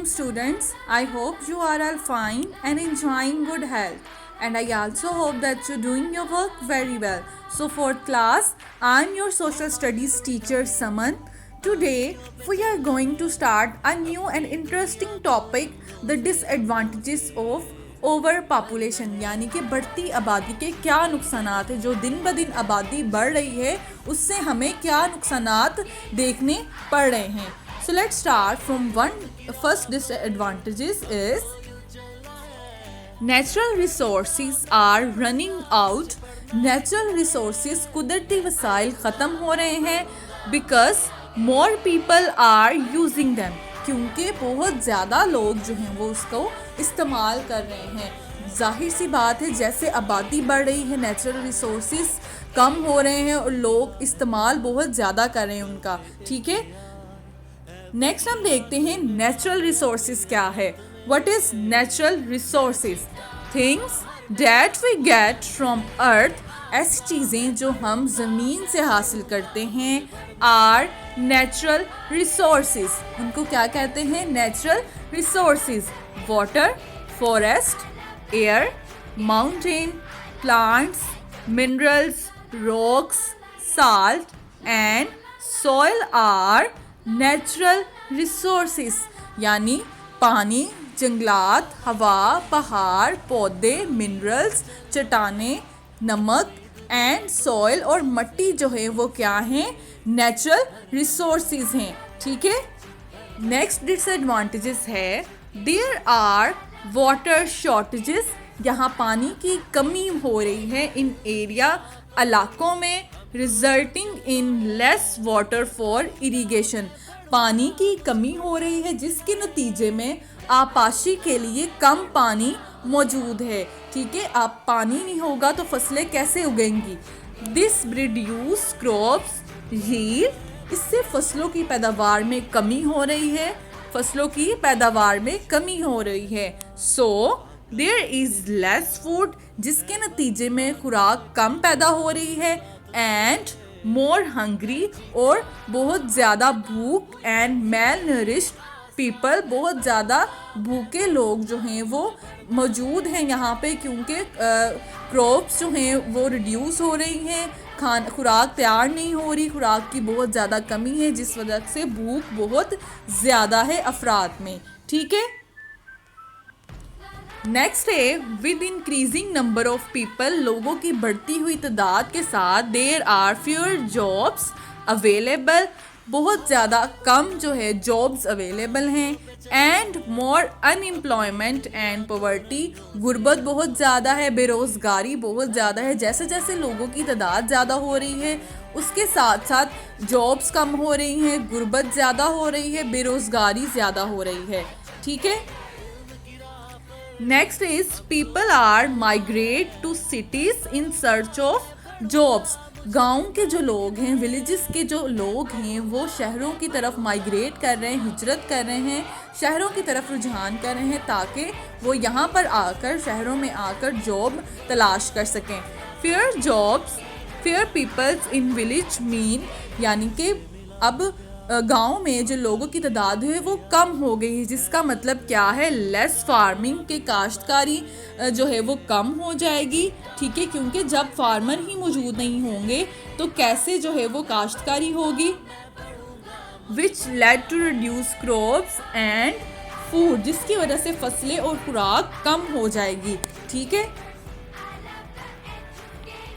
students. I hope you are all fine and enjoying good health. And I also hope that you're doing your work very well. So, fourth class, I'm your social studies teacher Saman. Today, we are going to start a new and interesting topic, the disadvantages of over population यानी कि बढ़ती आबादी के क्या नुकसानात हैं। जो दिन ब दिन आबादी बढ़ रही है उससे हमें क्या नुकसानात देखने पड़ रहे हैं। So let's start from first disadvantages is natural resources are running out. Natural resources कुदरती वसाइल ख़त्म हो रहे हैं because more people are using them, क्योंकि बहुत ज़्यादा लोग जो हैं वो उसको इस्तेमाल कर रहे हैं। जाहिर सी बात है, जैसे आबादी बढ़ रही है नेचुरल रिसोर्सेज कम हो रहे हैं और लोग इस्तेमाल बहुत ज़्यादा कर रहे हैं उनका। ठीक है, नेक्स्ट हम देखते हैं नेचुरल रिसोर्सेज क्या है। What is natural resources? Things that we get from earth, ऐसी चीज़ें जो हम ज़मीन से हासिल करते हैं, आर नेचुरल रिसोर्सेज। उनको क्या कहते हैं? Natural resources. Water, forest, air, mountain, plants, minerals, rocks, salt and soil are natural resources. यानी पानी, जंगलात, हवा, पहाड़, पौधे, मिनरल्स, चट्टानें, नमक एंड सॉइल और मट्टी जो है वो क्या हैं? नेचुरल रिसोर्सेज हैं। ठीक है, नेक्स्ट डिसएडवांटेजेस है देयर आर वाटर शॉर्टेजेस। यहाँ पानी की कमी हो रही है इन एरिया इलाकों में, resulting in less water for irrigation. पानी की कमी हो रही है जिसके नतीजे में आपाशी के लिए कम पानी मौजूद है। ठीक है, आप पानी नहीं होगा तो फसलें कैसे उगेंगी? दिस रिड्यूस क्रॉप्स यील्ड, इससे फसलों की पैदावार में कमी हो रही है। फसलों की पैदावार में कमी हो रही है। So there is less food, जिसके नतीजे में खुराक कम पैदा हो रही है। एंड मोर हंग्री, और बहुत ज़्यादा भूख। एंड मेल नरिश्ड पीपल, बहुत ज़्यादा भूखे लोग जो हैं वो मौजूद हैं यहाँ पे, क्योंकि क्रॉप्स जो हैं वो रिड्यूस हो रही हैं, खुराक तैयार नहीं हो रही, खुराक की बहुत ज़्यादा कमी है, जिस वजह से भूख बहुत ज़्यादा है अफराद में। ठीक है, नेक्स्ट है with increasing number of people, लोगों की बढ़ती हुई तादाद के साथ there are fewer jobs available, बहुत ज़्यादा कम जो है जॉब्स अवेलेबल हैं। And more unemployment and poverty, गुर्बत बहुत ज़्यादा है, बेरोज़गारी बहुत ज़्यादा है। जैसे जैसे लोगों की तादाद ज़्यादा हो रही है उसके साथ साथ जॉब्स कम हो रही हैं, गुर्बत ज़्यादा हो रही है, बेरोज़गारी ज़्यादा हो रही है। ठीक है, next is people are migrate to cities in search of jobs. गांव के जो लोग हैं, विलेजेस के जो लोग हैं, वो शहरों की तरफ माइग्रेट कर रहे हैं, हिजरत कर रहे हैं, शहरों की तरफ रुझान कर रहे हैं ताकि वो यहाँ पर आकर, शहरों में आकर जॉब तलाश कर सकें। Fair jobs, fair peoples in village mean, यानी कि अब गांव में जो लोगों की तादाद है वो कम हो गई है, जिसका मतलब क्या है? लेस फार्मिंग, के काश्तकारी जो है वो कम हो जाएगी। ठीक है, क्योंकि जब फार्मर ही मौजूद नहीं होंगे तो कैसे जो है वो काश्तकारी होगी। Which led to reduce crops and food, जिसकी वजह से फसलें और खुराक कम हो जाएगी। ठीक है,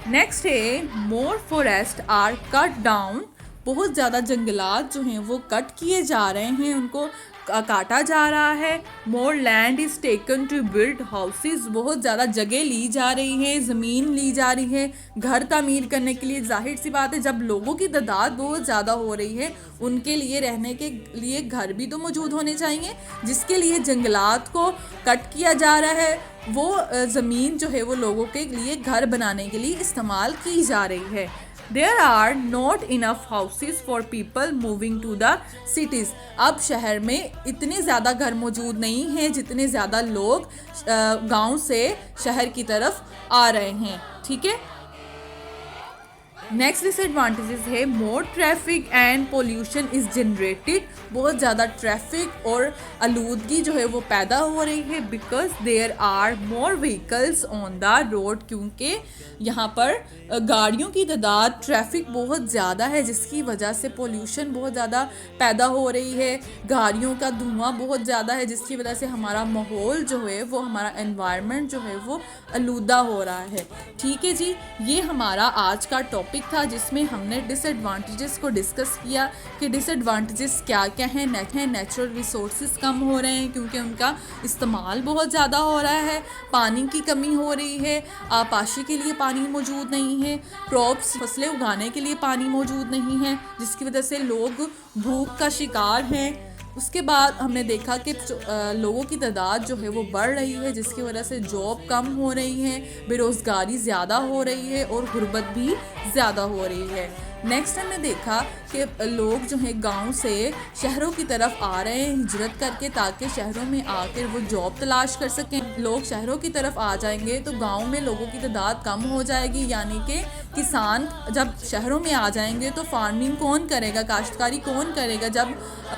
नेक्स्ट है मोर फॉरेस्ट आर कट डाउन, बहुत ज़्यादा जंगलात जो हैं वो कट किए जा रहे हैं, उनको काटा जा रहा है। More land is taken to build houses, बहुत ज़्यादा जगह ली जा रही है, ज़मीन ली जा रही है घर तामीर करने के लिए। जाहिर सी बात है, जब लोगों की तादाद बहुत ज़्यादा हो रही है उनके लिए रहने के लिए घर भी तो मौजूद होने चाहिए, जिसके लिए जंगलात को कट किया जा रहा है। वो ज़मीन जो है वो लोगों के लिए घर बनाने के लिए इस्तेमाल की जा रही है। There are not enough houses for people moving to the cities. अब शहर में इतने ज़्यादा घर मौजूद नहीं हैं जितने ज़्यादा लोग गांव से शहर की तरफ आ रहे हैं। ठीक है, नेक्स्ट डिसएडवांटेजेस है more traffic and pollution is generated. बहुत ज़्यादा ट्रैफिक और आलूदगी जो है वो पैदा हो रही है because there are more vehicles on the road, क्योंकि यहाँ पर गाड़ियों की तादाद ट्रैफिक बहुत ज़्यादा है जिसकी वजह से पोल्यूशन बहुत ज़्यादा पैदा हो रही है। गाड़ियों का धुआं बहुत ज़्यादा है जिसकी वजह से हमारा माहौल जो है वो, हमारा एनवायरनमेंट जो है वो आलूदा हो रहा है। ठीक है जी, ये हमारा आज का टॉपिक था जिसमें हमने डिसएडवांटेजेस को डिस्कस किया कि डिसएडवांटेजेस क्या क्या हैं। नेचुरल रिसोर्सेज कम हो रहे हैं क्योंकि उनका इस्तेमाल बहुत ज़्यादा हो रहा है, पानी की कमी हो रही है, आपाशी के लिए पानी मौजूद नहीं है, क्रॉप्स फसलें उगाने के लिए पानी मौजूद नहीं है जिसकी वजह से लोग भूख का शिकार हैं। उसके बाद हमने देखा कि लोगों की तादाद जो है वो बढ़ रही है जिसकी वजह से जॉब कम हो रही है, बेरोज़गारी ज़्यादा हो रही है और गुर्बत भी ज़्यादा हो रही है। नेक्स्ट हमने देखा कि लोग जो हैं गांव से शहरों की तरफ आ रहे हैं हिजरत करके ताकि शहरों में आकर वो जॉब तलाश कर सकें। लोग शहरों की तरफ आ जाएंगे तो गांव में लोगों की तादाद कम हो जाएगी, यानी कि किसान जब शहरों में आ जाएंगे तो फार्मिंग कौन करेगा, काश्तकारी कौन करेगा जब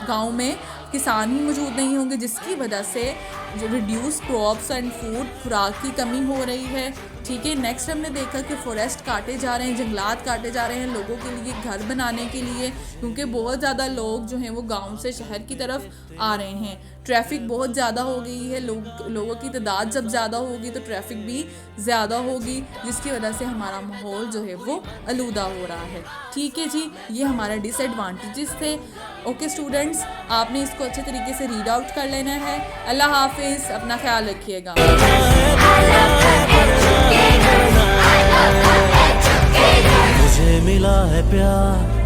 गांव में किसान ही मौजूद नहीं होंगे, जिसकी वजह से जो रिड्यूस क्रॉप्स एंड फूड, खुराक की कमी हो रही है। ठीक है, नेक्स्ट हमने देखा कि फॉरेस्ट काटे जा रहे हैं, जंगलात काटे जा रहे हैं लोगों के लिए, घर बनाने के लिए, क्योंकि बहुत ज़्यादा लोग जो हैं वो गांव से शहर की तरफ आ रहे हैं। ट्रैफिक बहुत ज़्यादा हो गई है, लोगों की तादाद जब ज़्यादा होगी तो ट्रैफिक भी ज़्यादा होगी जिसकी वजह से हमारा माहौल जो है वो आलूदा हो रहा है। ठीक है जी, ये हमारे डिसएडवांटेजेस थे। ओके स्टूडेंट्स, आपने इसको अच्छे तरीके से रीड आउट कर लेना है। अल्लाह हाफिज़, अपना ख्याल रखिएगा। मुझे मिला है प्यार